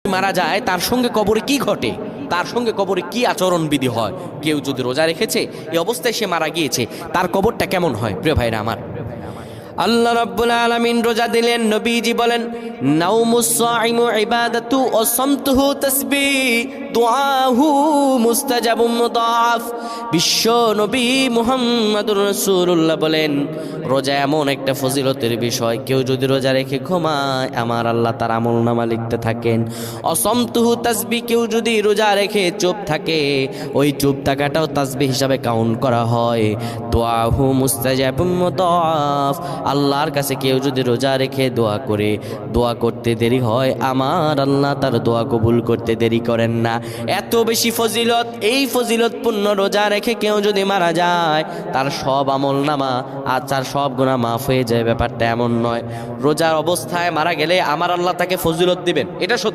মারা যায় তার সঙ্গে কবরে কি ঘটে, তার সঙ্গে কবরে কি আচরণ বিধি হয়। কেউ যদি রোজা রেখেছে, এই অবস্থায় সে মারা গিয়েছে, তার কবরটা কেমন হয়? প্রিয় ভাইরা আমার, আল্লাহ রাব্বুল আলামিন রোজা দিলেন, নবীজি বলেন নাউমুস সাইমু ইবাদাতু ওয়া সামতুহু তাসবিহ দুআহু মুস্তাজাবুম মুদাফ। বিশ্ব নবী মুহাম্মদুর রাসূলুল্লাহ বলেন, রোজা এমন একটা ফজিলতের বিষয়, কেউ যদি রোজা রেখে ঘুমায় আমার আল্লাহ তার আমলনামা লিখতে থাকেন। অসমতুহু তাসবিহ, কেউ যদি রোজা রেখে চুপ থাকে, ওই চুপ থাকাটাও তাসবিহ হিসাবে কাউন্ট করা হয়। দুআহু মুস্তাজাবুম মুদাফ, আল্লাহর কাছে কেউ যদি রোজা রেখে দোয়া করে, দোয়া করতে দেরি হয়, আমার আল্লাহ তার দোয়া কবুল করতে দেরি করেন না। এত বেশি ফজিলত, এই ফজিলতপূর্ণ রোজা রেখে কেউ যদি মারা যায়, তার সব আমলনামা আর তার সব গুনাহ মাফ হয়ে যায়। ব্যাপারটা এমন নয়, রোজার অবস্থায় মারা গেলে আমার আল্লাহ তাকে ফজিলত দিবেন, এটা সত্য।